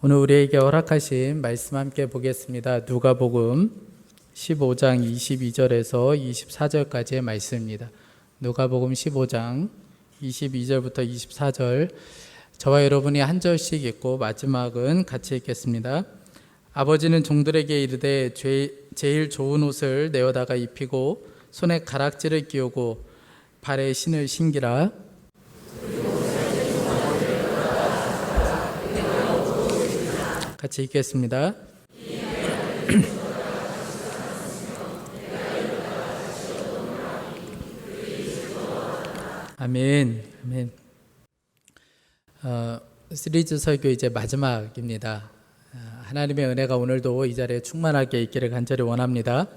오늘 우리에게 허락하신 말씀 함께 보겠습니다. 누가복음 15장 22절에서 24절까지의 말씀입니다. 누가복음 15장 22절부터 24절, 저와 여러분이 한 절씩 읽고 마지막은 같이 읽겠습니다. 아버지는 종들에게 이르되 제일 좋은 옷을 내어다가 입히고 손에 가락지를 끼우고 발에 신을 신기라. 같이 읽겠습니다. 아멘. 아멘. 시리즈 설교 이제 마지막입니다. 하나님의 은혜가 오늘도 이 자리에 충만하게 있기를 간절히 원합니다.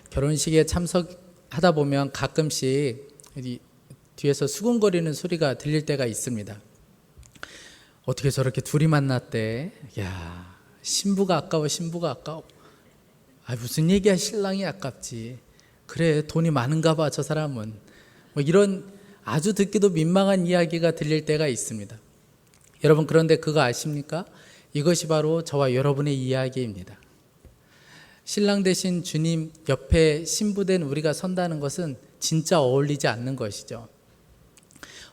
결혼식에 참석하다 보면 가끔씩 뒤에서 수군거리는 소리가 들릴 때가 있습니다. 어떻게 저렇게 둘이 만났대? 야, 신부가 아까워, 신부가 아까워. 무슨 얘기야, 신랑이 아깝지. 그래, 돈이 많은가 봐, 저 사람은. 이런 아주 듣기도 민망한 이야기가 들릴 때가 있습니다. 여러분, 그런데 그거 아십니까? 이것이 바로 저와 여러분의 이야기입니다. 신랑 대신 주님 옆에 신부된 우리가 선다는 것은 진짜 어울리지 않는 것이죠.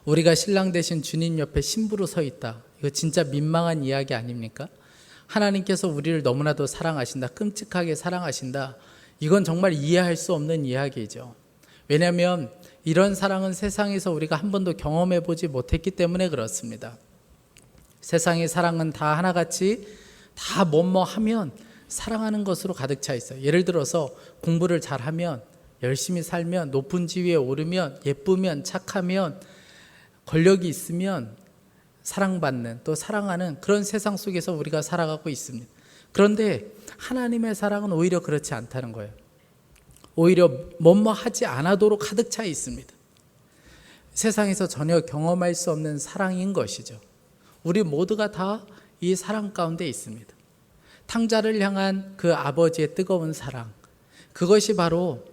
우리가 신랑 대신 주님 옆에 신부로 서 있다. 이거 진짜 민망한 이야기 아닙니까? 하나님께서 우리를 너무나도 사랑하신다. 끔찍하게 사랑하신다. 이건 정말 이해할 수 없는 이야기죠. 왜냐하면 이런 사랑은 세상에서 우리가 한 번도 경험해 보지 못했기 때문에 그렇습니다. 세상의 사랑은 다 하나같이 다 뭐뭐하면 사랑하는 것으로 가득 차 있어요. 예를 들어서 공부를 잘하면, 열심히 살면, 높은 지위에 오르면, 예쁘면, 착하면, 권력이 있으면 사랑받는, 또 사랑하는 그런 세상 속에서 우리가 살아가고 있습니다. 그런데 하나님의 사랑은 오히려 그렇지 않다는 거예요. 오히려 뭐뭐하지 않아도록 가득 차 있습니다. 세상에서 전혀 경험할 수 없는 사랑인 것이죠. 우리 모두가 다 이 사랑 가운데 있습니다. 탕자를 향한 그 아버지의 뜨거운 사랑, 그것이 바로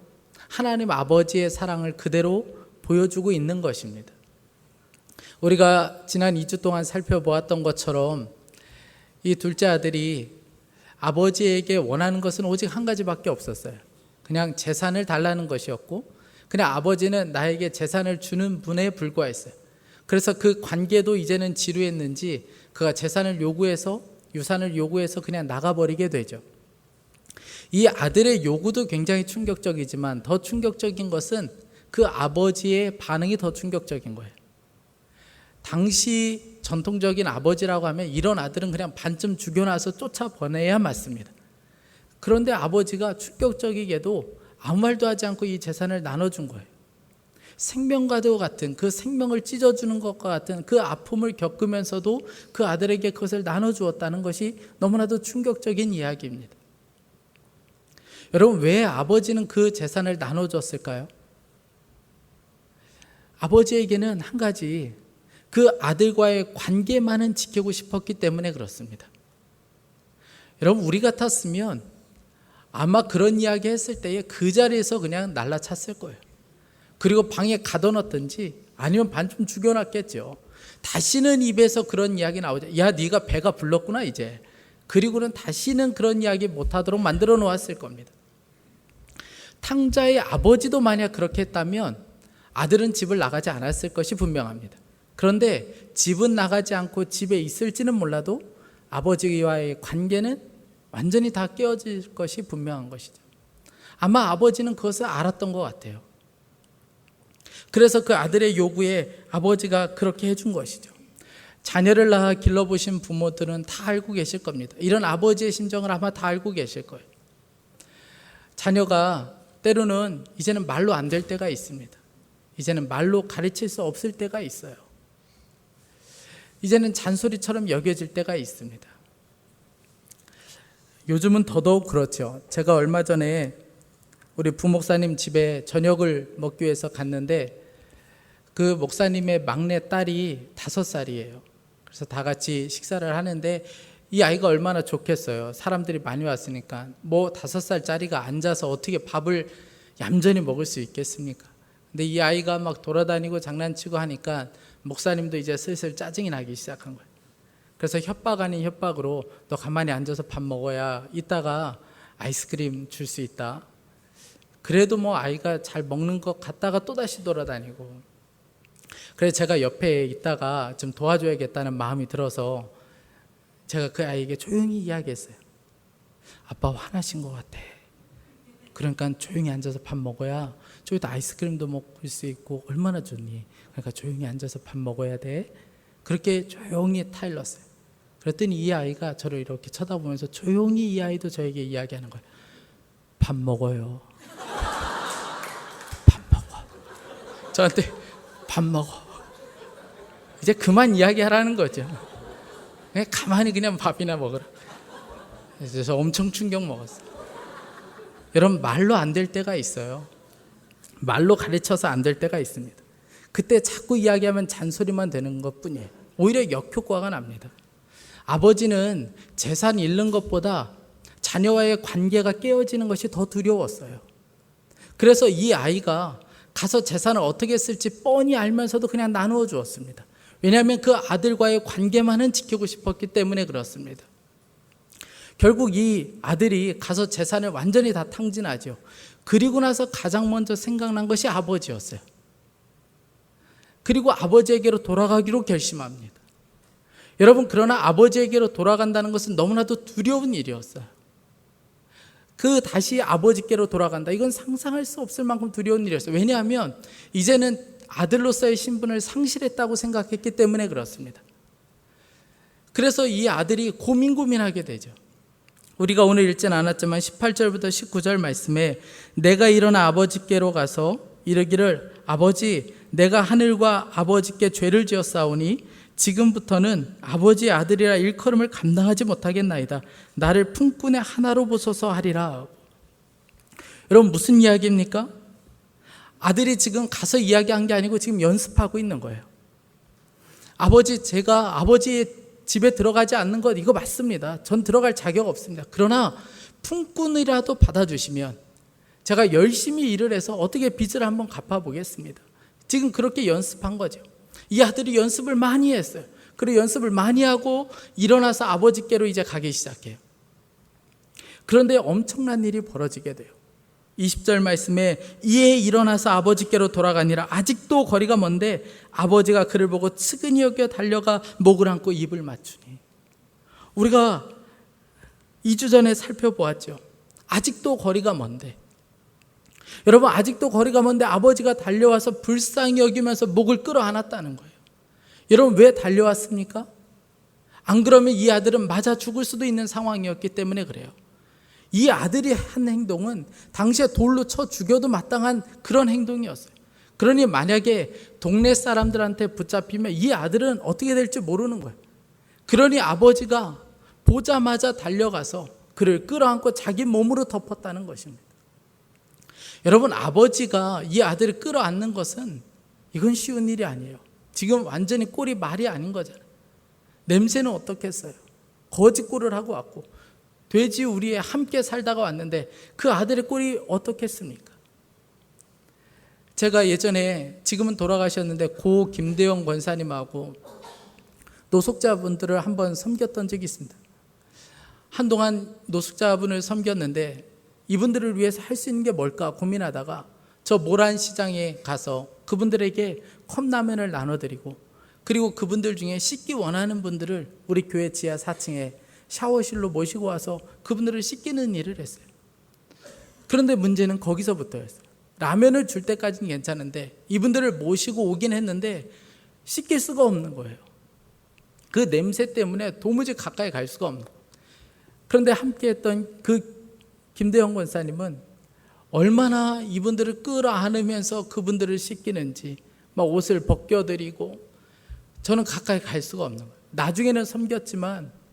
하나님 아버지의 사랑을 그대로 보여주고 있는 것입니다. 우리가 지난 2주 동안 살펴보았던 것처럼 이 둘째 아들이 아버지에게 원하는 것은 오직 한 가지밖에 없었어요. 그냥 재산을 달라는 것이었고, 그냥 아버지는 나에게 재산을 주는 분에 불과했어요. 그래서 그 관계도 이제는 지루했는지 그가 재산을 요구해서, 유산을 요구해서 그냥 나가버리게 되죠. 이 아들의 요구도 굉장히 충격적이지만 더 충격적인 것은 그 아버지의 반응이 더 충격적인 거예요. 당시 전통적인 아버지라고 하면 이런 아들은 그냥 반쯤 죽여놔서 쫓아보내야 맞습니다. 그런데 아버지가 충격적이게도 아무 말도 하지 않고 이 재산을 나눠준 거예요. 생명과도 같은, 그 생명을 찢어주는 것과 같은 그 아픔을 겪으면서도 그 아들에게 그것을 나눠주었다는 것이 너무나도 충격적인 이야기입니다. 여러분, 왜 아버지는 그 재산을 나눠줬을까요? 아버지에게는 한 가지, 그 아들과의 관계만은 지키고 싶었기 때문에 그렇습니다. 여러분, 우리 같았으면 아마 그런 이야기 했을 때에 그 자리에서 그냥 날라찼을 거예요. 그리고 방에 가둬놨든지 아니면 반쯤 죽여놨겠죠. 다시는 입에서 그런 이야기 나오죠. 야, 네가 배가 불렀구나 이제. 그리고는 다시는 그런 이야기 못하도록 만들어 놓았을 겁니다. 탕자의 아버지도 만약 그렇게 했다면 아들은 집을 나가지 않았을 것이 분명합니다. 그런데 집은 나가지 않고 집에 있을지는 몰라도 아버지와의 관계는 완전히 다 깨어질 것이 분명한 것이죠. 아마 아버지는 그것을 알았던 것 같아요. 그래서 그 아들의 요구에 아버지가 그렇게 해준 것이죠. 자녀를 낳아 길러보신 부모들은 다 알고 계실 겁니다. 이런 아버지의 심정을 아마 다 알고 계실 거예요. 자녀가 때로는 이제는 말로 안 될 때가 있습니다. 이제는 말로 가르칠 수 없을 때가 있어요. 이제는 잔소리처럼 여겨질 때가 있습니다. 요즘은 더더욱 그렇죠. 제가 얼마 전에 우리 부목사님 집에 저녁을 먹기 위해서 갔는데 그 목사님의 막내 딸이 5살이에요. 그래서 다 같이 식사를 하는데 이 아이가 얼마나 좋겠어요. 사람들이 많이 왔으니까. 5살짜리가 앉아서 어떻게 밥을 얌전히 먹을 수 있겠습니까? 근데 이 아이가 막 돌아다니고 장난치고 하니까 목사님도 이제 슬슬 짜증이 나기 시작한 거예요. 그래서 협박 아닌 협박으로 너 가만히 앉아서 밥 먹어야 이따가 아이스크림 줄 수 있다. 그래도 뭐 아이가 잘 먹는 것 같다가 또다시 돌아다니고, 그래서 제가 옆에 있다가 좀 도와줘야겠다는 마음이 들어서 제가 그 아이에게 조용히 이야기했어요. 아빠 화나신 것 같아. 그러니까 조용히 앉아서 밥 먹어야 저기도 아이스크림도 먹을 수 있고 얼마나 좋니. 그러니까 조용히 앉아서 밥 먹어야 돼. 그렇게 조용히 타일렀어요. 그랬더니 이 아이가 저를 이렇게 쳐다보면서 조용히 이 아이도 저에게 이야기하는 거예요. 밥 먹어요. 밥 먹어. 저한테 밥 먹어. 이제 그만 이야기하라는 거죠. 그냥 가만히 그냥 밥이나 먹으라. 그래서 엄청 충격 먹었어요. 여러분, 말로 안 될 때가 있어요. 말로 가르쳐서 안 될 때가 있습니다. 그때 자꾸 이야기하면 잔소리만 되는 것뿐이에요. 오히려 역효과가 납니다. 아버지는 재산 잃는 것보다 자녀와의 관계가 깨어지는 것이 더 두려웠어요. 그래서 이 아이가 가서 재산을 어떻게 쓸지 뻔히 알면서도 그냥 나누어 주었습니다. 왜냐하면 그 아들과의 관계만은 지키고 싶었기 때문에 그렇습니다. 결국 이 아들이 가서 재산을 완전히 다 탕진하죠. 그리고 나서 가장 먼저 생각난 것이 아버지였어요. 그리고 아버지에게로 돌아가기로 결심합니다. 여러분, 그러나 아버지에게로 돌아간다는 것은 너무나도 두려운 일이었어요. 다시 아버지께로 돌아간다, 이건 상상할 수 없을 만큼 두려운 일이었어요. 왜냐하면 이제는 아들로서의 신분을 상실했다고 생각했기 때문에 그렇습니다. 그래서 이 아들이 고민하게 되죠. 우리가 오늘 읽진 않았지만 18절부터 19절 말씀에 내가 일어나 아버지께로 가서 이르기를 아버지, 내가 하늘과 아버지께 죄를 지었사오니 지금부터는 아버지의 아들이라 일컬음을 감당하지 못하겠나이다. 나를 품꾼의 하나로 보소서 하리라. 여러분, 무슨 이야기입니까? 아들이 지금 가서 이야기한 게 아니고 지금 연습하고 있는 거예요. 아버지, 제가 아버지의 집에 들어가지 않는 것 이거 맞습니다. 전 들어갈 자격 없습니다. 그러나 품꾼이라도 받아주시면 제가 열심히 일을 해서 어떻게 빚을 한번 갚아보겠습니다. 지금 그렇게 연습한 거죠. 이 아들이 연습을 많이 했어요. 그리고 연습을 많이 하고 일어나서 아버지께로 이제 가기 시작해요. 그런데 엄청난 일이 벌어지게 돼요. 20절 말씀에 이에 일어나서 아버지께로 돌아가니라. 아직도 거리가 먼데 아버지가 그를 보고 측은히 여겨 달려가 목을 안고 입을 맞추니. 우리가 2주 전에 살펴보았죠. 아직도 거리가 먼데, 여러분, 아직도 거리가 먼데 아버지가 달려와서 불쌍히 여기면서 목을 끌어안았다는 거예요. 여러분, 왜 달려왔습니까? 안 그러면 이 아들은 맞아 죽을 수도 있는 상황이었기 때문에 그래요. 이 아들이 한 행동은 당시에 돌로 쳐 죽여도 마땅한 그런 행동이었어요. 그러니 만약에 동네 사람들한테 붙잡히면 이 아들은 어떻게 될지 모르는 거예요. 그러니 아버지가 보자마자 달려가서 그를 끌어안고 자기 몸으로 덮었다는 것입니다. 여러분, 아버지가 이 아들을 끌어안는 것은 이건 쉬운 일이 아니에요. 지금 완전히 꼴이 말이 아닌 거잖아요. 냄새는 어떻겠어요? 거지 꼴을 하고 왔고 돼지 우리에 함께 살다가 왔는데 그 아들의 꼴이 어떻겠습니까? 제가 예전에, 지금은 돌아가셨는데 고 김대영 권사님하고 노숙자분들을 한번 섬겼던 적이 있습니다. 한동안 노숙자분을 섬겼는데 이분들을 위해서 할 수 있는 게 뭘까 고민하다가 저 모란시장에 가서 그분들에게 컵라면을 나눠드리고, 그리고 그분들 중에 씻기 원하는 분들을 우리 교회 지하 4층에 샤워실로 모시고 와서 그분들을 씻기는 일을 했어요. 그런데 문제는 거기서부터였어요. 라면을 줄 때까지는 괜찮은데 이분들을 모시고 오긴 했는데 씻길 수가 없는 거예요. 그 냄새 때문에 도무지 가까이 갈 수가 없는 거예요. 그런데 함께했던 그 김대영 권사님은 얼마나 이분들을 끌어안으면서 그분들을 씻기는지 막 옷을 벗겨드리고, 저는 가까이 갈 수가 없는 거예요. 나중에는 섬겼지만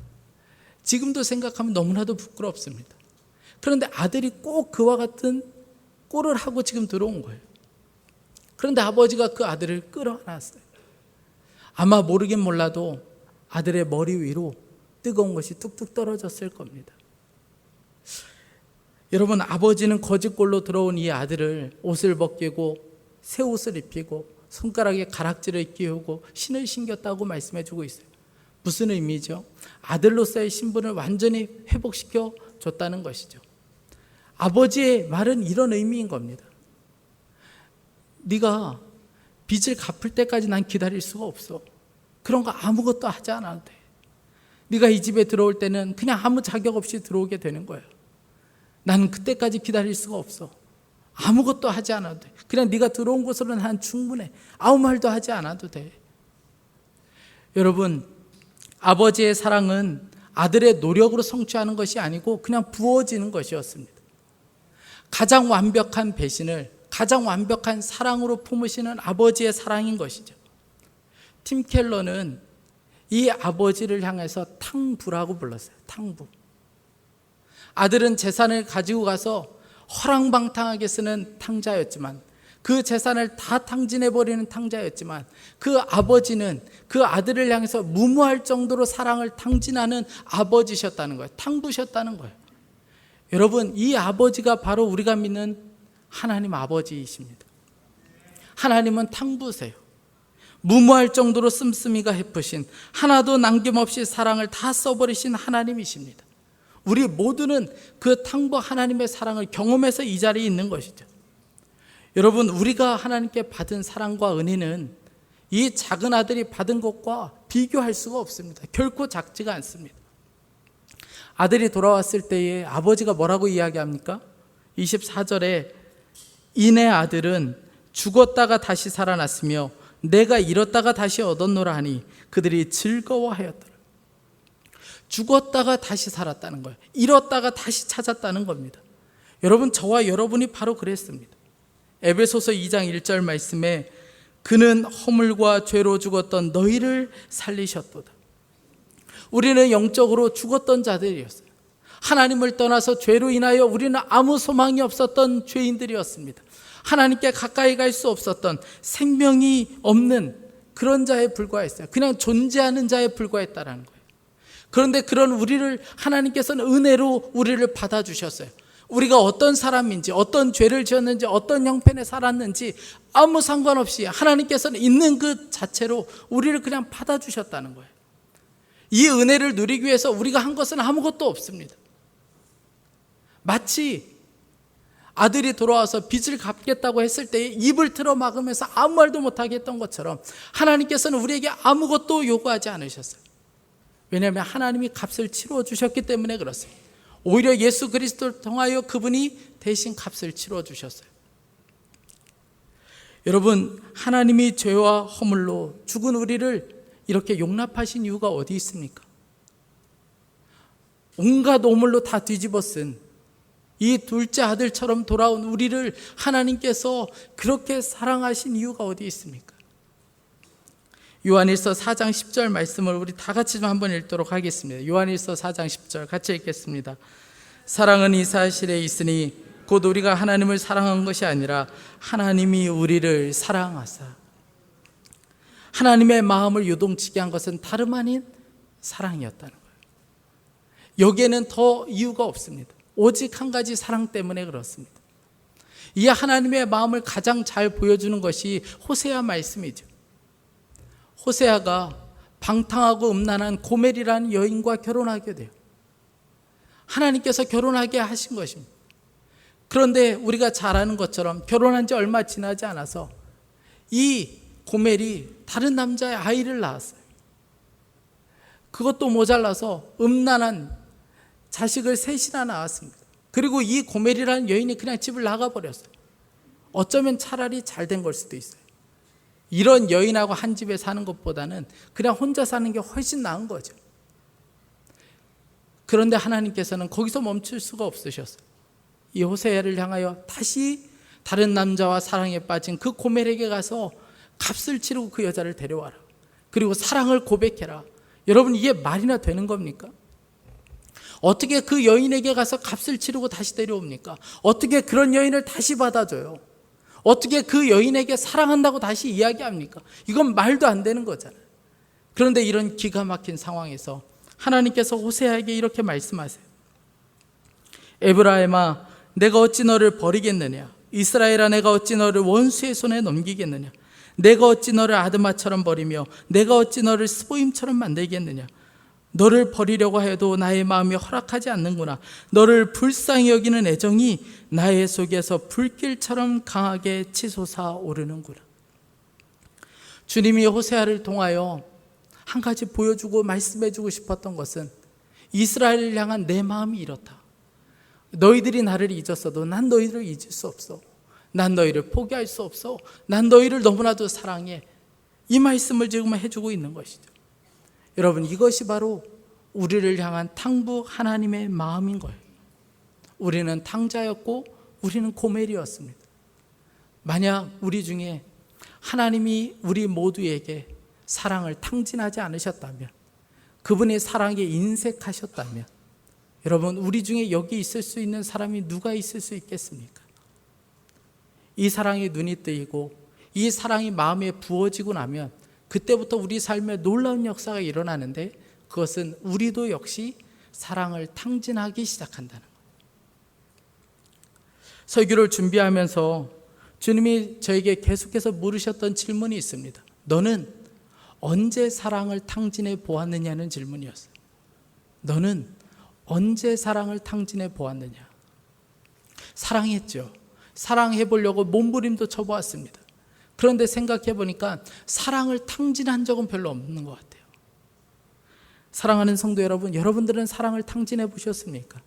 지금도 생각하면 너무나도 부끄럽습니다. 그런데 아들이 꼭 그와 같은 꼴을 하고 지금 들어온 거예요. 그런데 아버지가 그 아들을 끌어안았어요. 아마 모르긴 몰라도 아들의 머리 위로 뜨거운 것이 뚝뚝 떨어졌을 겁니다. 여러분, 아버지는 거짓골로 들어온 이 아들을 옷을 벗기고 새 옷을 입히고 손가락에 가락지를 끼우고 신을 신겼다고 말씀해 주고 있어요. 무슨 의미죠? 아들로서의 신분을 완전히 회복시켜 줬다는 것이죠. 아버지의 말은 이런 의미인 겁니다. 네가 빚을 갚을 때까지 난 기다릴 수가 없어. 그런 거 아무것도 하지 않아도 돼. 네가 이 집에 들어올 때는 그냥 아무 자격 없이 들어오게 되는 거예요. 나는 그때까지 기다릴 수가 없어. 아무것도 하지 않아도 돼. 그냥 네가 들어온 곳으로 난 충분해. 아무 말도 하지 않아도 돼. 여러분, 아버지의 사랑은 아들의 노력으로 성취하는 것이 아니고 그냥 부어지는 것이었습니다. 가장 완벽한 배신을 가장 완벽한 사랑으로 품으시는 아버지의 사랑인 것이죠. 팀 켈러는 이 아버지를 향해서 탕부라고 불렀어요. 탕부. 아들은 재산을 가지고 가서 허랑방탕하게 쓰는 탕자였지만, 그 재산을 다 탕진해버리는 탕자였지만, 그 아버지는 그 아들을 향해서 무모할 정도로 사랑을 탕진하는 아버지셨다는 거예요. 탕부셨다는 거예요. 여러분, 이 아버지가 바로 우리가 믿는 하나님 아버지이십니다. 하나님은 탕부세요. 무모할 정도로 씀씀이가 헤프신, 하나도 남김없이 사랑을 다 써버리신 하나님이십니다. 우리 모두는 그 탕부 하나님의 사랑을 경험해서 이 자리에 있는 것이죠. 여러분, 우리가 하나님께 받은 사랑과 은혜는 이 작은 아들이 받은 것과 비교할 수가 없습니다. 결코 작지가 않습니다. 아들이 돌아왔을 때에 아버지가 뭐라고 이야기합니까? 24절에 이내 아들은 죽었다가 다시 살아났으며 내가 잃었다가 다시 얻었노라 하니 그들이 즐거워하였더라. 죽었다가 다시 살았다는 거예요. 잃었다가 다시 찾았다는 겁니다. 여러분, 저와 여러분이 바로 그랬습니다. 에베소서 2장 1절 말씀에 그는 허물과 죄로 죽었던 너희를 살리셨도다. 우리는 영적으로 죽었던 자들이었어요. 하나님을 떠나서 죄로 인하여 우리는 아무 소망이 없었던 죄인들이었습니다. 하나님께 가까이 갈 수 없었던, 생명이 없는 그런 자에 불과했어요. 그냥 존재하는 자에 불과했다는 거예요. 그런데 그런 우리를 하나님께서는 은혜로 우리를 받아주셨어요. 우리가 어떤 사람인지, 어떤 죄를 지었는지, 어떤 형편에 살았는지 아무 상관없이 하나님께서는 있는 그 자체로 우리를 그냥 받아주셨다는 거예요. 이 은혜를 누리기 위해서 우리가 한 것은 아무것도 없습니다. 마치 아들이 돌아와서 빚을 갚겠다고 했을 때 입을 틀어 막으면서 아무 말도 못하게 했던 것처럼 하나님께서는 우리에게 아무것도 요구하지 않으셨어요. 왜냐하면 하나님이 값을 치러 주셨기 때문에 그렇습니다. 오히려 예수 그리스도를 통하여 그분이 대신 값을 치러 주셨어요. 여러분, 하나님이 죄와 허물로 죽은 우리를 이렇게 용납하신 이유가 어디 있습니까? 온갖 오물로 다 뒤집어 쓴 이 둘째 아들처럼 돌아온 우리를 하나님께서 그렇게 사랑하신 이유가 어디 있습니까? 요한일서 4장 10절 말씀을 우리 다 같이 좀 한번 읽도록 하겠습니다. 요한일서 4장 10절 같이 읽겠습니다. 사랑은 이 사실에 있으니 곧 우리가 하나님을 사랑한 것이 아니라 하나님이 우리를 사랑하사. 하나님의 마음을 요동치게 한 것은 다름 아닌 사랑이었다는 거예요. 여기에는 더 이유가 없습니다. 오직 한 가지 사랑 때문에 그렇습니다. 이 하나님의 마음을 가장 잘 보여주는 것이 호세아 말씀이죠. 호세아가 방탕하고 음란한 고멜이라는 여인과 결혼하게 돼요. 하나님께서 결혼하게 하신 것입니다. 그런데 우리가 잘 아는 것처럼 결혼한 지 얼마 지나지 않아서 이 고멜이 다른 남자의 아이를 낳았어요. 그것도 모자라서 음란한 자식을 셋이나 낳았습니다. 그리고 이 고멜이라는 여인이 그냥 집을 나가버렸어요. 어쩌면 차라리 잘된 걸 수도 있어요. 이런 여인하고 한 집에 사는 것보다는 그냥 혼자 사는 게 훨씬 나은 거죠. 그런데 하나님께서는 거기서 멈출 수가 없으셨어요. 이 호세아를 향하여 다시 다른 남자와 사랑에 빠진 그 고멜에게 가서 값을 치르고 그 여자를 데려와라. 그리고 사랑을 고백해라. 여러분, 이게 말이나 되는 겁니까? 어떻게 그 여인에게 가서 값을 치르고 다시 데려옵니까? 어떻게 그런 여인을 다시 받아줘요? 어떻게 그 여인에게 사랑한다고 다시 이야기합니까? 이건 말도 안 되는 거잖아요. 그런데 이런 기가 막힌 상황에서 하나님께서 호세아에게 이렇게 말씀하세요. 에브라임아, 내가 어찌 너를 버리겠느냐? 이스라엘아, 내가 어찌 너를 원수의 손에 넘기겠느냐? 내가 어찌 너를 아드마처럼 버리며 내가 어찌 너를 스보임처럼 만들겠느냐. 너를 버리려고 해도 나의 마음이 허락하지 않는구나. 너를 불쌍히 여기는 애정이 나의 속에서 불길처럼 강하게 치솟아 오르는구나. 주님이 호세아를 통하여 한 가지 보여주고 말씀해주고 싶었던 것은 이스라엘을 향한 내 마음이 이렇다. 너희들이 나를 잊었어도 난 너희를 잊을 수 없어. 난 너희를 포기할 수 없어. 난 너희를 너무나도 사랑해. 이 말씀을 지금 해주고 있는 것이죠. 여러분, 이것이 바로 우리를 향한 탕부 하나님의 마음인 거예요. 우리는 탕자였고 우리는 고멜이었습니다. 만약 우리 중에 하나님이 우리 모두에게 사랑을 탕진하지 않으셨다면, 그분의 사랑에 인색하셨다면, 여러분, 우리 중에 여기 있을 수 있는 사람이 누가 있을 수 있겠습니까? 이 사랑에 눈이 뜨이고 이 사랑이 마음에 부어지고 나면 그때부터 우리 삶에 놀라운 역사가 일어나는데, 그것은 우리도 역시 사랑을 탕진하기 시작한다는 거예요. 설교를 준비하면서 주님이 저에게 계속해서 물으셨던 질문이 있습니다. 너는 언제 사랑을 탕진해 보았느냐는 질문이었어요. 너는 언제 사랑을 탕진해 보았느냐? 사랑했죠. 사랑해 보려고 몸부림도 쳐보았습니다. 그런데 생각해 보니까 사랑을 탕진한 적은 별로 없는 것 같아요. 사랑하는 성도 여러분, 여러분들은 사랑을 탕진해 보셨습니까?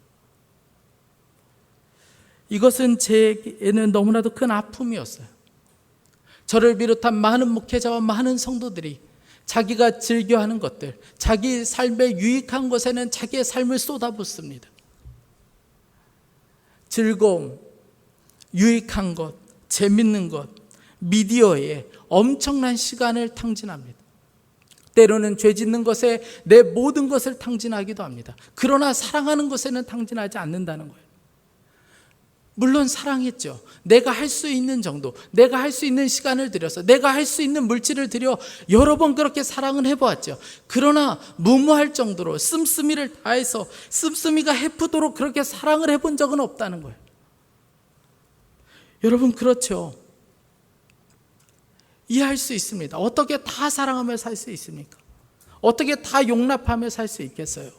이것은 제게는 너무나도 큰 아픔이었어요. 저를 비롯한 많은 목회자와 많은 성도들이 자기가 즐겨하는 것들, 자기 삶에 유익한 것에는 자기의 삶을 쏟아붓습니다. 즐거움, 유익한 것, 재밌는 것, 미디어에 엄청난 시간을 탕진합니다. 때로는 죄 짓는 것에 내 모든 것을 탕진하기도 합니다. 그러나 사랑하는 것에는 탕진하지 않는다는 거예요. 물론 사랑했죠. 내가 할 수 있는 정도, 내가 할 수 있는 시간을 들여서, 내가 할 수 있는 물질을 들여 여러 번 그렇게 사랑을 해보았죠. 그러나 무모할 정도로 씀씀이를 다해서 씀씀이가 해프도록 그렇게 사랑을 해본 적은 없다는 거예요. 여러분, 그렇죠. 이해할 수 있습니다. 어떻게 다 사랑하며 살 수 있습니까? 어떻게 다 용납하며 살 수 있겠어요?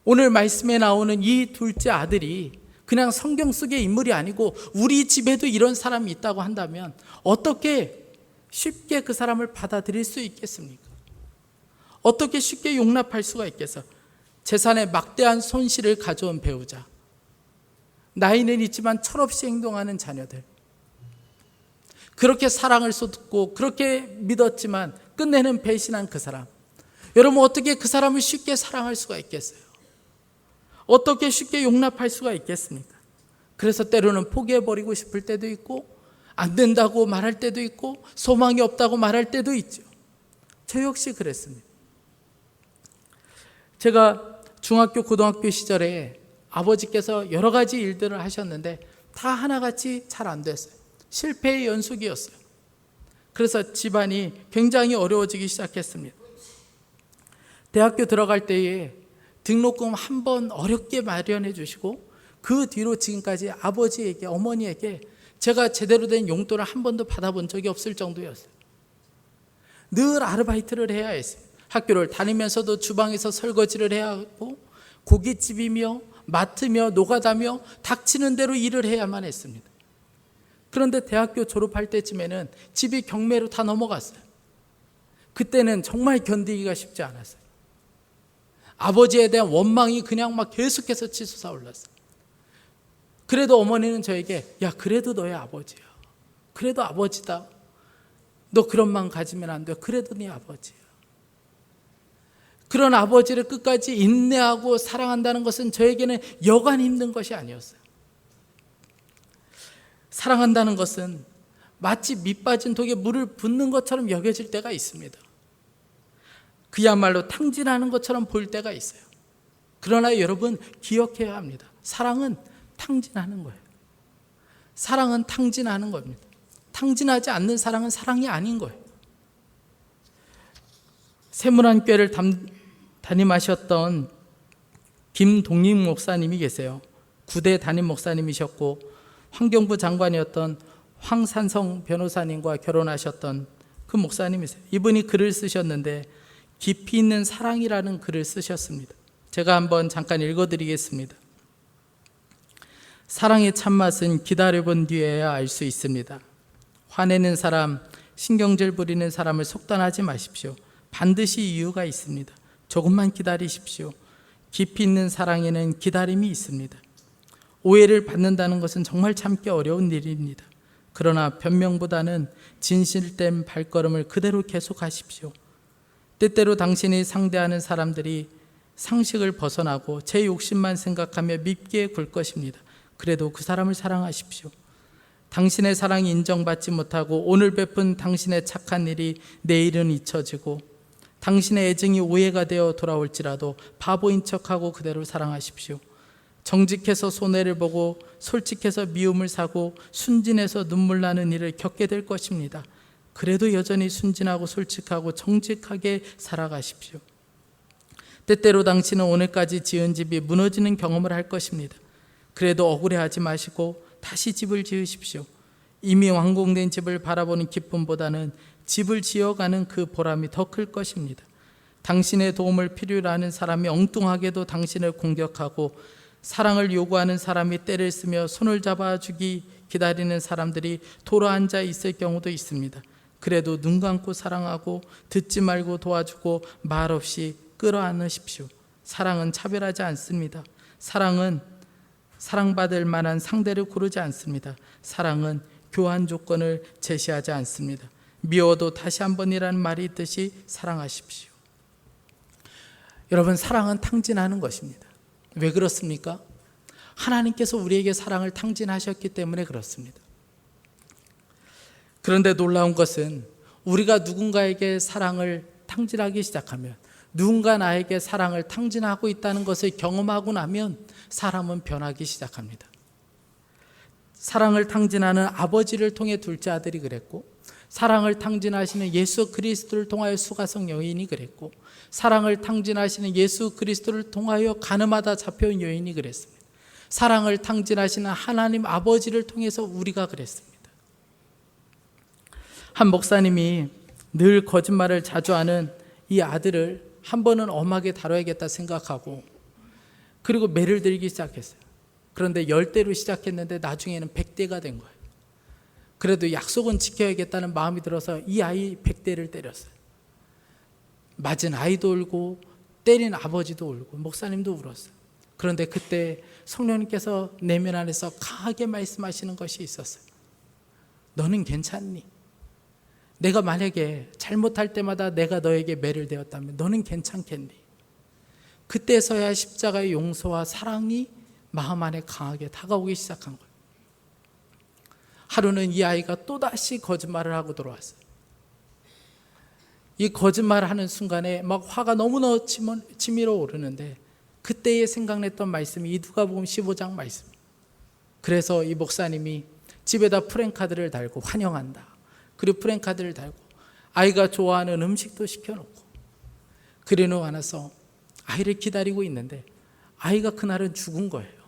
오늘 말씀에 나오는 이 둘째 아들이 그냥 성경 속의 인물이 아니고 우리 집에도 이런 사람이 있다고 한다면 어떻게 쉽게 그 사람을 받아들일 수 있겠습니까? 어떻게 쉽게 용납할 수가 있겠어요? 재산에 막대한 손실을 가져온 배우자, 나이는 있지만 철없이 행동하는 자녀들, 그렇게 사랑을 쏟고 그렇게 믿었지만 끝내는 배신한 그 사람. 여러분, 어떻게 그 사람을 쉽게 사랑할 수가 있겠어요? 어떻게 쉽게 용납할 수가 있겠습니까? 그래서 때로는 포기해버리고 싶을 때도 있고, 안 된다고 말할 때도 있고, 소망이 없다고 말할 때도 있죠. 저 역시 그랬습니다. 제가 중학교, 고등학교 시절에 아버지께서 여러 가지 일들을 하셨는데 다 하나같이 잘 안 됐어요. 실패의 연속이었어요. 그래서 집안이 굉장히 어려워지기 시작했습니다. 대학교 들어갈 때에 등록금 한 번 어렵게 마련해 주시고, 그 뒤로 지금까지 아버지에게, 어머니에게 제가 제대로 된 용돈을 한 번도 받아본 적이 없을 정도였어요. 늘 아르바이트를 해야 했어요. 학교를 다니면서도 주방에서 설거지를 해야 하고, 고깃집이며 마트며 노가다며 닥치는 대로 일을 해야만 했습니다. 그런데 대학교 졸업할 때쯤에는 집이 경매로 다 넘어갔어요. 그때는 정말 견디기가 쉽지 않았어요. 아버지에 대한 원망이 그냥 막 계속해서 치솟아 올랐어요. 그래도 어머니는 저에게, 야, 그래도 너의 아버지야. 그래도 아버지다. 너 그런 마음 가지면 안 돼. 그래도 네 아버지야. 그런 아버지를 끝까지 인내하고 사랑한다는 것은 저에게는 여간 힘든 것이 아니었어요. 사랑한다는 것은 마치 밑 빠진 독에 물을 붓는 것처럼 여겨질 때가 있습니다. 그야말로 탕진하는 것처럼 보일 때가 있어요. 그러나 여러분, 기억해야 합니다. 사랑은 탕진하는 거예요. 사랑은 탕진하는 겁니다. 탕진하지 않는 사랑은 사랑이 아닌 거예요. 세문안교회를 담임하셨던 김동익 목사님이 계세요. 9대 담임 목사님이셨고 환경부 장관이었던 황산성 변호사님과 결혼하셨던 그 목사님이세요. 이분이 글을 쓰셨는데 깊이 있는 사랑이라는 글을 쓰셨습니다. 제가 한번 잠깐 읽어드리겠습니다. 사랑의 참맛은 기다려본 뒤에야 알 수 있습니다. 화내는 사람, 신경질 부리는 사람을 속단하지 마십시오. 반드시 이유가 있습니다. 조금만 기다리십시오. 깊이 있는 사랑에는 기다림이 있습니다. 오해를 받는다는 것은 정말 참기 어려운 일입니다. 그러나 변명보다는 진실된 발걸음을 그대로 계속하십시오. 때때로 당신이 상대하는 사람들이 상식을 벗어나고 제 욕심만 생각하며 밉게 굴 것입니다. 그래도 그 사람을 사랑하십시오. 당신의 사랑이 인정받지 못하고 오늘 베푼 당신의 착한 일이 내일은 잊혀지고 당신의 애증이 오해가 되어 돌아올지라도 바보인 척하고 그대로 사랑하십시오. 정직해서 손해를 보고 솔직해서 미움을 사고 순진해서 눈물 나는 일을 겪게 될 것입니다. 그래도 여전히 순진하고 솔직하고 정직하게 살아가십시오. 때때로 당신은 오늘까지 지은 집이 무너지는 경험을 할 것입니다. 그래도 억울해하지 마시고 다시 집을 지으십시오. 이미 완공된 집을 바라보는 기쁨보다는 집을 지어가는 그 보람이 더 클 것입니다. 당신의 도움을 필요로 하는 사람이 엉뚱하게도 당신을 공격하고 사랑을 요구하는 사람이 때를 쓰며 손을 잡아주기 기다리는 사람들이 돌아앉아 있을 경우도 있습니다. 그래도 눈 감고 사랑하고 듣지 말고 도와주고 말없이 끌어안으십시오. 사랑은 차별하지 않습니다. 사랑은 사랑받을 만한 상대를 고르지 않습니다. 사랑은 교환 조건을 제시하지 않습니다. 미워도 다시 한 번이라는 말이 있듯이 사랑하십시오. 여러분, 사랑은 탕진하는 것입니다. 왜 그렇습니까? 하나님께서 우리에게 사랑을 탕진하셨기 때문에 그렇습니다. 그런데 놀라운 것은 우리가 누군가에게 사랑을 탕진하기 시작하면, 누군가 나에게 사랑을 탕진하고 있다는 것을 경험하고 나면 사람은 변하기 시작합니다. 사랑을 탕진하는 아버지를 통해 둘째 아들이 그랬고, 사랑을 탕진하시는 예수 그리스도를 통하여 수가성 여인이 그랬고, 사랑을 탕진하시는 예수 그리스도를 통하여 가늠하다 잡혀온 여인이 그랬습니다. 사랑을 탕진하시는 하나님 아버지를 통해서 우리가 그랬습니다. 한 목사님이 늘 거짓말을 자주 하는 이 아들을 한 번은 엄하게 다뤄야겠다 생각하고, 그리고 매를 들기 시작했어요. 그런데 10대로 시작했는데 나중에는 100대가 된 거예요. 그래도 약속은 지켜야겠다는 마음이 들어서 이 아이 100대를 때렸어요. 맞은 아이도 울고 때린 아버지도 울고 목사님도 울었어요. 그런데 그때 성령님께서 내면 안에서 강하게 말씀하시는 것이 있었어요. 너는 괜찮니? 내가 만약에 잘못할 때마다 내가 너에게 매를 대었다면 너는 괜찮겠니? 그때서야 십자가의 용서와 사랑이 마음 안에 강하게 다가오기 시작한 거예요. 하루는 이 아이가 또다시 거짓말을 하고 돌아왔어요. 이 거짓말을 하는 순간에 막 화가 너무나 치밀어 오르는데, 그때에 생각났던 말씀이 이 누가복음 15장 말씀. 그래서 이 목사님이 집에다 프랜카드를 달고 환영한다, 그리고 프랜카드를 달고 아이가 좋아하는 음식도 시켜놓고, 그리고 와서 아이를 기다리고 있는데 아이가 그날은 죽은 거예요.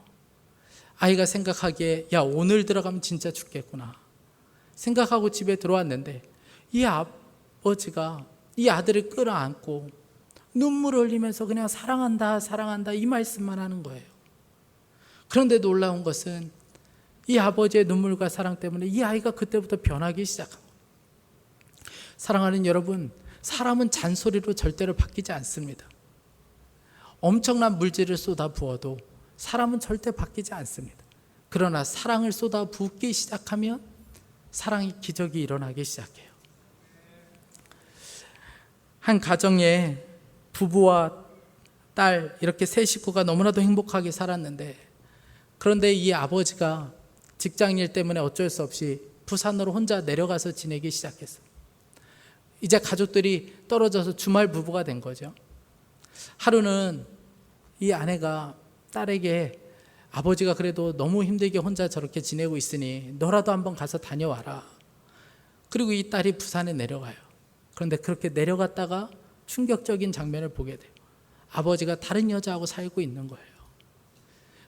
아이가 생각하기에 야, 오늘 들어가면 진짜 죽겠구나 생각하고 집에 들어왔는데, 이 아버지가 이 아들을 끌어안고 눈물을 흘리면서 그냥 사랑한다 사랑한다 이 말씀만 하는 거예요. 그런데 놀라운 것은 이 아버지의 눈물과 사랑 때문에 이 아이가 그때부터 변하기 시작한 거예요. 사랑하는 여러분, 사람은 잔소리로 절대로 바뀌지 않습니다. 엄청난 물질을 쏟아 부어도 사람은 절대 바뀌지 않습니다. 그러나 사랑을 쏟아 붓기 시작하면 사랑의 기적이 일어나기 시작해요. 한 가정에 부부와 딸 이렇게 세 식구가 너무나도 행복하게 살았는데, 그런데 이 아버지가 직장일 때문에 어쩔 수 없이 부산으로 혼자 내려가서 지내기 시작했어요. 이제 가족들이 떨어져서 주말 부부가 된 거죠. 하루는 이 아내가 딸에게 아버지가 그래도 너무 힘들게 혼자 저렇게 지내고 있으니 너라도 한번 가서 다녀와라. 그리고 이 딸이 부산에 내려가요. 그런데 그렇게 내려갔다가 충격적인 장면을 보게 돼요. 아버지가 다른 여자하고 살고 있는 거예요.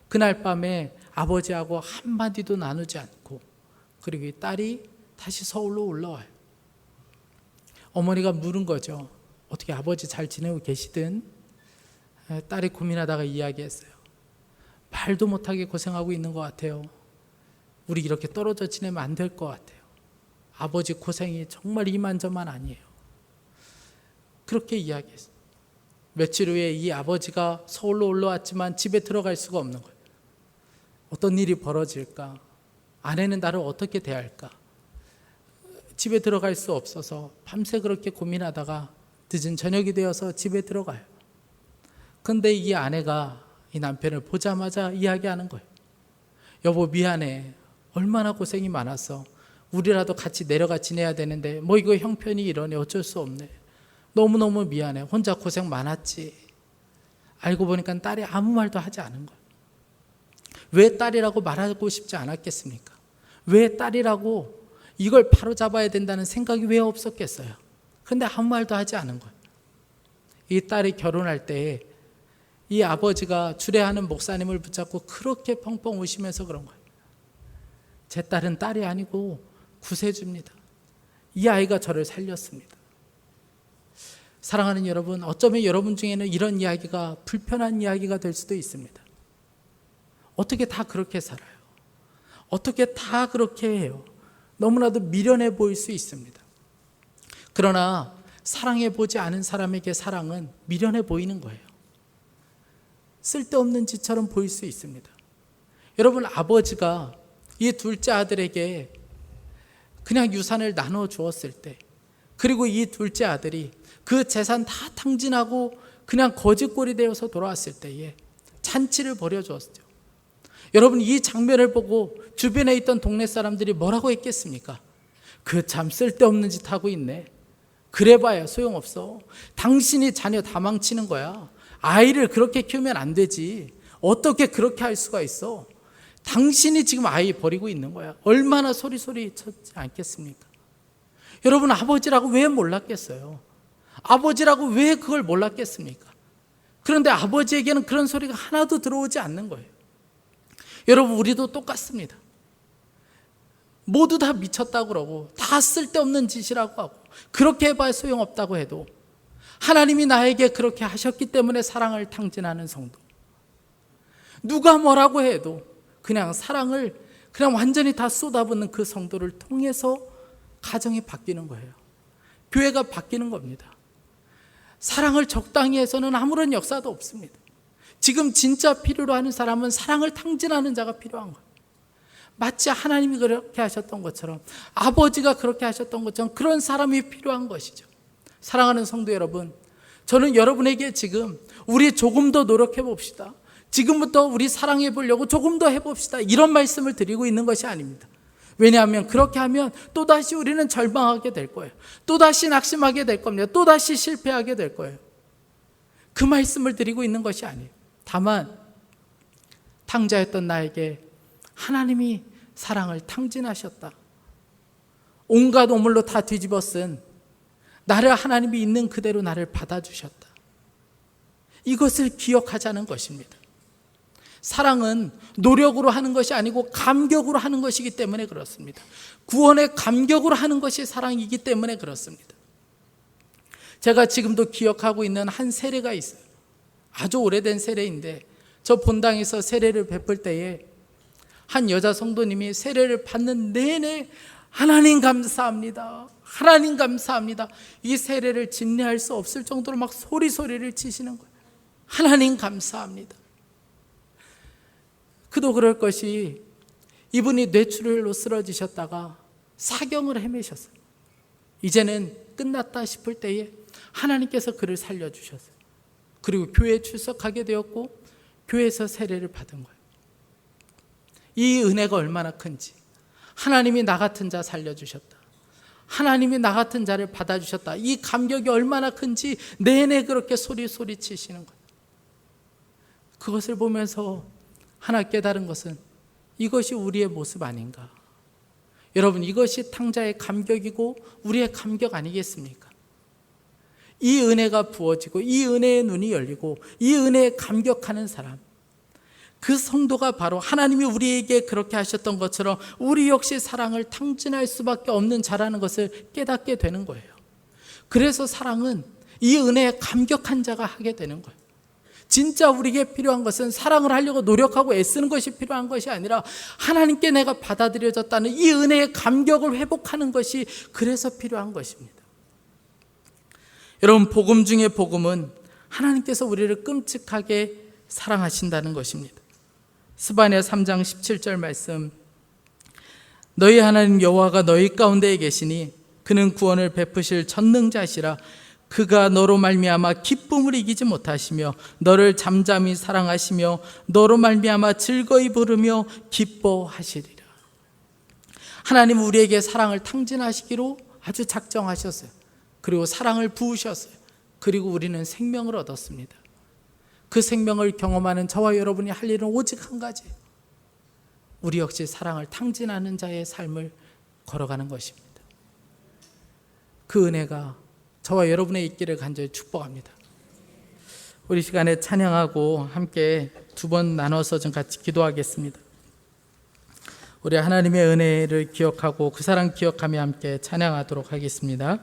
그날 밤에 아버지하고 한마디도 나누지 않고 그리고 이 딸이 다시 서울로 올라와요. 어머니가 물은 거죠. 어떻게 아버지 잘 지내고 계시든? 딸이 고민하다가 이야기했어요. 말도 못하게 고생하고 있는 것 같아요. 우리 이렇게 떨어져 지내면 안 될 것 같아요. 아버지 고생이 정말 이만저만 아니에요. 그렇게 이야기했어요. 며칠 후에 이 아버지가 서울로 올라왔지만 집에 들어갈 수가 없는 거예요. 어떤 일이 벌어질까? 아내는 나를 어떻게 대할까? 집에 들어갈 수 없어서 밤새 그렇게 고민하다가 늦은 저녁이 되어서 집에 들어가요. 그런데 이 아내가 이 남편을 보자마자 이야기하는 거예요. 여보 미안해. 얼마나 고생이 많았어. 우리라도 같이 내려가 지내야 되는데 뭐 이거 형편이 이러네. 어쩔 수 없네. 너무너무 미안해. 혼자 고생 많았지. 알고 보니까 딸이 아무 말도 하지 않은 거예요. 왜 딸이라고 말하고 싶지 않았겠습니까? 왜 딸이라고 이걸 바로 잡아야 된다는 생각이 왜 없었겠어요? 그런데 아무 말도 하지 않은 거예요. 이 딸이 결혼할 때 이 아버지가 주례하는 목사님을 붙잡고 그렇게 펑펑 우시면서 그런 거예요. 제 딸은 딸이 아니고 구세주입니다. 이 아이가 저를 살렸습니다. 사랑하는 여러분, 어쩌면 여러분 중에는 이런 이야기가 불편한 이야기가 될 수도 있습니다. 어떻게 다 그렇게 살아요? 어떻게 다 그렇게 해요? 너무나도 미련해 보일 수 있습니다. 그러나 사랑해 보지 않은 사람에게 사랑은 미련해 보이는 거예요. 쓸데없는 짓처럼 보일 수 있습니다. 여러분, 아버지가 이 둘째 아들에게 그냥 유산을 나눠 주었을 때, 그리고 이 둘째 아들이 그 재산 다 탕진하고 그냥 거지꼴이 되어서 돌아왔을 때에 잔치를 벌여주었죠. 여러분, 이 장면을 보고 주변에 있던 동네 사람들이 뭐라고 했겠습니까? 그 참 쓸데없는 짓 하고 있네. 그래봐야 소용없어. 당신이 자녀 다 망치는 거야. 아이를 그렇게 키우면 안 되지. 어떻게 그렇게 할 수가 있어? 당신이 지금 아이 버리고 있는 거야. 얼마나 소리소리 쳤지 않겠습니까? 여러분, 아버지라고 왜 몰랐겠어요? 아버지라고 왜 그걸 몰랐겠습니까? 그런데 아버지에게는 그런 소리가 하나도 들어오지 않는 거예요. 여러분, 우리도 똑같습니다. 모두 다 미쳤다고 그러고 다 쓸데없는 짓이라고 하고 그렇게 해봐야 소용없다고 해도 하나님이 나에게 그렇게 하셨기 때문에 사랑을 탕진하는 성도, 누가 뭐라고 해도 그냥 사랑을 그냥 완전히 다 쏟아붓는 그 성도를 통해서 가정이 바뀌는 거예요. 교회가 바뀌는 겁니다. 사랑을 적당히 해서는 아무런 역사도 없습니다. 지금 진짜 필요로 하는 사람은 사랑을 탕진하는 자가 필요한 거예요. 마치 하나님이 그렇게 하셨던 것처럼, 아버지가 그렇게 하셨던 것처럼 그런 사람이 필요한 것이죠. 사랑하는 성도 여러분, 저는 여러분에게 지금 우리 조금 더 노력해 봅시다, 지금부터 우리 사랑해 보려고 조금 더 해봅시다, 이런 말씀을 드리고 있는 것이 아닙니다. 왜냐하면 그렇게 하면 또다시 우리는 절망하게 될 거예요. 또다시 낙심하게 될 겁니다. 또다시 실패하게 될 거예요. 그 말씀을 드리고 있는 것이 아니에요. 다만 탕자였던 나에게 하나님이 사랑을 탕진하셨다. 온갖 오물로 다 뒤집어 쓴 나를 하나님이 있는 그대로 나를 받아주셨다. 이것을 기억하자는 것입니다. 사랑은 노력으로 하는 것이 아니고 감격으로 하는 것이기 때문에 그렇습니다. 구원의 감격으로 하는 것이 사랑이기 때문에 그렇습니다. 제가 지금도 기억하고 있는 한 세례가 있어요. 아주 오래된 세례인데 저 본당에서 세례를 베풀 때에 한 여자 성도님이 세례를 받는 내내 하나님 감사합니다, 하나님 감사합니다, 이 세례를 진례할 수 없을 정도로 막 소리를 치시는 거예요. 하나님 감사합니다. 그도 그럴 것이 이분이 뇌출혈로 쓰러지셨다가 사경을 헤매셨어요. 이제는 끝났다 싶을 때에 하나님께서 그를 살려주셨어요. 그리고 교회에 출석하게 되었고 교회에서 세례를 받은 거예요. 이 은혜가 얼마나 큰지, 하나님이 나 같은 자 살려주셨다, 하나님이 나 같은 자를 받아주셨다, 이 감격이 얼마나 큰지 내내 그렇게 소리치시는 거예요. 그것을 보면서 하나 깨달은 것은 이것이 우리의 모습 아닌가. 여러분, 이것이 탕자의 감격이고 우리의 감격 아니겠습니까? 이 은혜가 부어지고 이 은혜의 눈이 열리고 이 은혜에 감격하는 사람, 그 성도가 바로 하나님이 우리에게 그렇게 하셨던 것처럼 우리 역시 사랑을 탕진할 수밖에 없는 자라는 것을 깨닫게 되는 거예요. 그래서 사랑은 이 은혜에 감격한 자가 하게 되는 거예요. 진짜 우리에게 필요한 것은 사랑을 하려고 노력하고 애쓰는 것이 필요한 것이 아니라 하나님께 내가 받아들여졌다는 이 은혜의 감격을 회복하는 것이 그래서 필요한 것입니다. 여러분, 복음 중에 복음은 하나님께서 우리를 끔찍하게 사랑하신다는 것입니다. 스바냐 3장 17절 말씀, 너희 하나님 여호와가 너희 가운데에 계시니 그는 구원을 베푸실 전능자시라. 그가 너로 말미암아 기쁨을 이기지 못하시며 너를 잠잠히 사랑하시며 너로 말미암아 즐거이 부르며 기뻐하시리라. 하나님 우리에게 사랑을 탕진하시기로 아주 작정하셨어요. 그리고 사랑을 부으셨어요. 그리고 우리는 생명을 얻었습니다. 그 생명을 경험하는 저와 여러분이 할 일은 오직 한 가지, 우리 역시 사랑을 탕진하는 자의 삶을 걸어가는 것입니다. 그 은혜가 저와 여러분의 있기를 간절히 축복합니다. 우리 시간에 찬양하고 함께 두 번 나눠서 좀 같이 기도하겠습니다. 우리 하나님의 은혜를 기억하고 그 사랑 기억하며 함께 찬양하도록 하겠습니다.